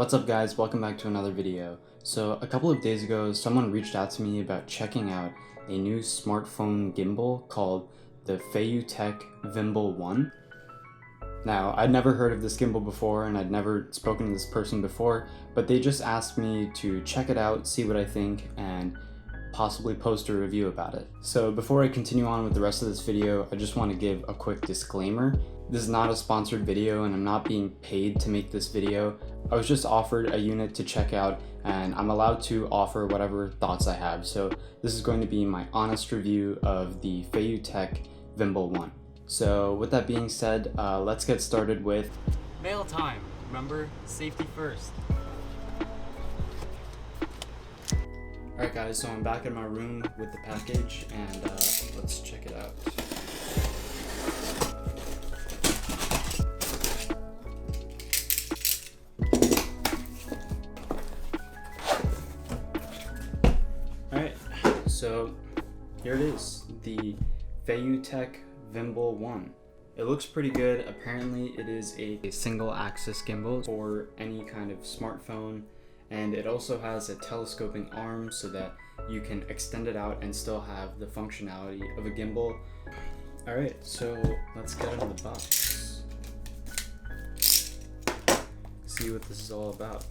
What's up guys, welcome back to another video. So a couple of days ago, someone reached out to me about checking out a new smartphone gimbal called the Feiyutech Vimble One. Now, I'd never heard of this gimbal before and I'd never spoken to this person before, but they just asked me to check it out, see what I think, and possibly post a review about it. So before I continue on with the rest of this video, I just want to give a quick disclaimer. This is not a sponsored video and I'm not being paid to make this video. I was just offered a unit to check out and I'm allowed to offer whatever thoughts I have. So this is going to be my honest review of the Feiyutech Vimble One. So with that being said, let's get started with mail time. Remember, safety first. Alright guys, so I'm back in my room with the package and let's check it out. Alright, so here it is, the Feiyutech Vimble One. It looks pretty good. Apparently it is a single axis gimbal for any kind of smartphone, and it also has a telescoping arm so that you can extend it out and still have the functionality of a gimbal. Alright, so let's get into the box. See what this is all about.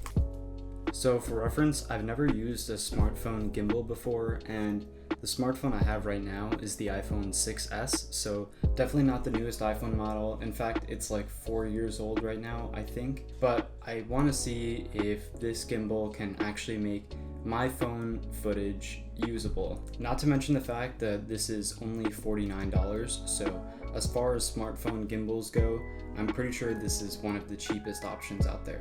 So for reference, I've never used a smartphone gimbal before, and the smartphone I have right now is the iPhone 6s, so definitely not the newest iPhone model. In fact, it's like 4 years old right now, I think. But I want to see if this gimbal can actually make my phone footage usable. Not to mention the fact that this is only $49, so as far as smartphone gimbals go, I'm pretty sure this is one of the cheapest options out there.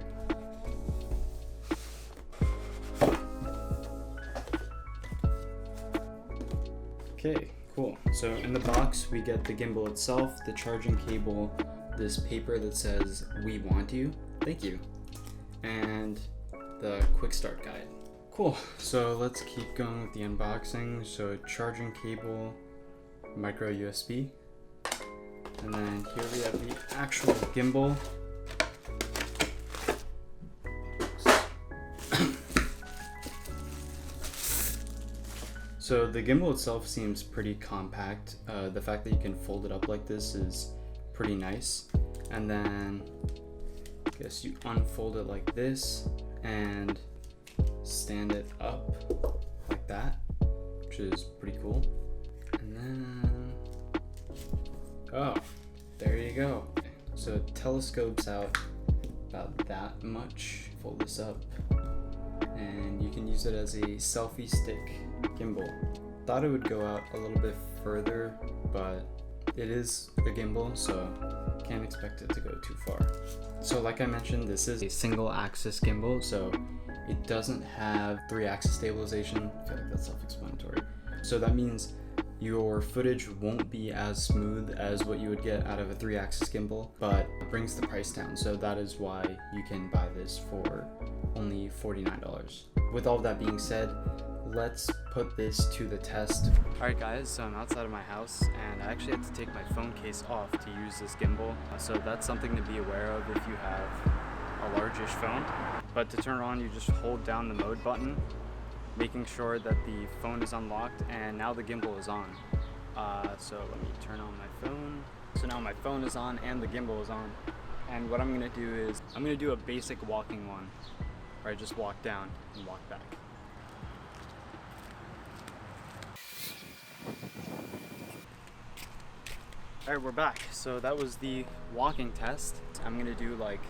Okay, cool. So in the box, we get the gimbal itself, the charging cable, this paper that says, "We want you, thank you," and the quick start guide. Cool, so let's keep going with the unboxing. So charging cable, micro USB, and then here we have the actual gimbal. So the gimbal itself seems pretty compact. The fact that you can fold it up like this is pretty nice. And then I guess you unfold it like this and stand it up like that, which is pretty cool. And then, oh, there you go. So it telescopes out about that much. Fold this up and you can use it as a selfie stick gimbal. Thought it would go out a little bit further, but it is a gimbal, so can't expect it to go too far. So like I mentioned, this is a single axis gimbal, so it doesn't have 3-axis stabilization. I feel like that's self-explanatory. So that means your footage won't be as smooth as what you would get out of a 3-axis gimbal, but it brings the price down. So that is why you can buy this for only $49. With all of that being said, let's put this to the test. Alright guys, so I'm outside of my house and I actually had to take my phone case off to use this gimbal. So that's something to be aware of if you have a largish phone. But to turn it on, you just hold down the mode button, making sure that the phone is unlocked, and now the gimbal is on. So let me turn on my phone. So now my phone is on and the gimbal is on. And what I'm gonna do is, I'm gonna do a basic walking one, where I just walk down and walk back. Alright, we're back. So that was the walking test. I'm gonna do like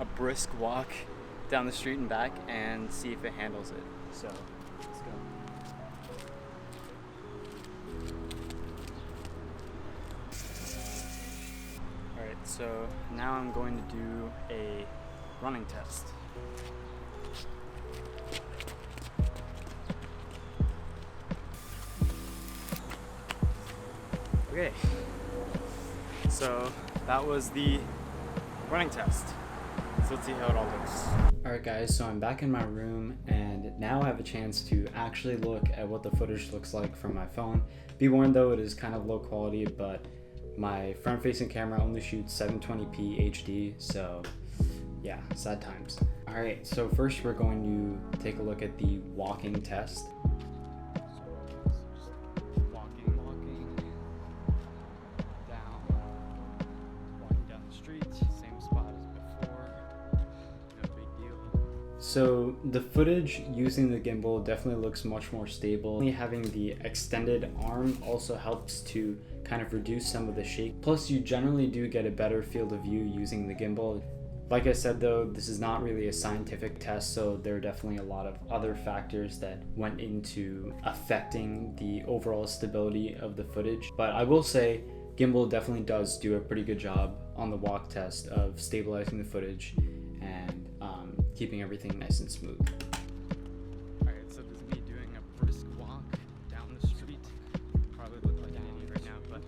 a brisk walk down the street and back and see if it handles it. So let's go. Alright, so now I'm going to do a running test. Okay, so that was the running test. So let's see how it all looks. Alright guys, so I'm back in my room and now I have a chance to actually look at what the footage looks like from my phone. Be warned though, it is kind of low quality, but my front facing camera only shoots 720p HD, so yeah, sad times. All right, so first we're going to take a look at the walking test. Walking down the street, same spot as before, no big deal. So the footage using the gimbal definitely looks much more stable. Having the extended arm also helps to kind of reduce some of the shake. Plus you generally do get a better field of view using the gimbal. Like I said though, this is not really a scientific test, so there are definitely a lot of other factors that went into affecting the overall stability of the footage. But I will say gimbal definitely does do a pretty good job on the walk test of stabilizing the footage and keeping everything nice and smooth. Alright, so this is me doing a brisk walk down the street. Probably look like an idiot right now, but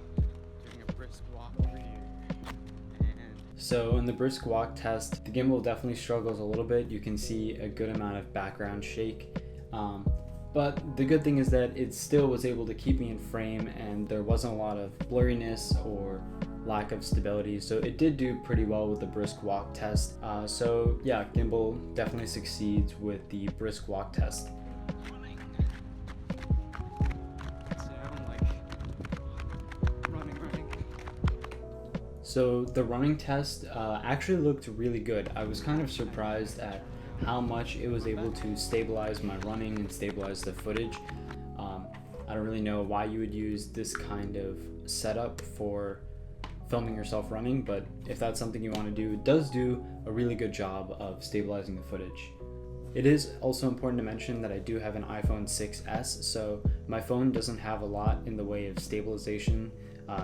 doing a brisk walk over here. So in the brisk walk test, the gimbal definitely struggles a little bit. You can see a good amount of background shake. But the good thing is that it still was able to keep me in frame and there wasn't a lot of blurriness or lack of stability. So it did do pretty well with the brisk walk test. So yeah, gimbal definitely succeeds with the brisk walk test. So the running test actually looked really good. I was kind of surprised at how much it was able to stabilize my running and stabilize the footage. I don't really know why you would use this kind of setup for filming yourself running, but if that's something you want to do, it does do a really good job of stabilizing the footage. It is also important to mention that I do have an iPhone 6s, so my phone doesn't have a lot in the way of stabilization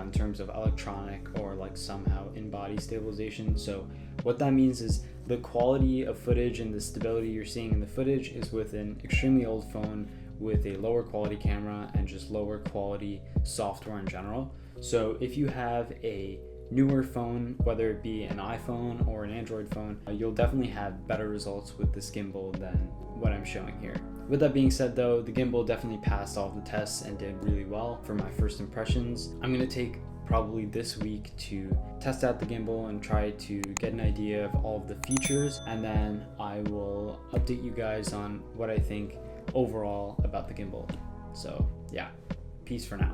in terms of electronic or like somehow in-body stabilization. So what that means is the quality of footage and the stability you're seeing in the footage is with an extremely old phone with a lower quality camera and just lower quality software in general. So if you have a newer phone, whether it be an iPhone or an Android phone, you'll definitely have better results with this gimbal than what I'm showing here. With that being said though, the gimbal definitely passed all of the tests and did really well for my first impressions. I'm going to take probably this week to test out the gimbal and try to get an idea of all of the features, and then I will update you guys on what I think overall about the gimbal. So yeah, peace for now.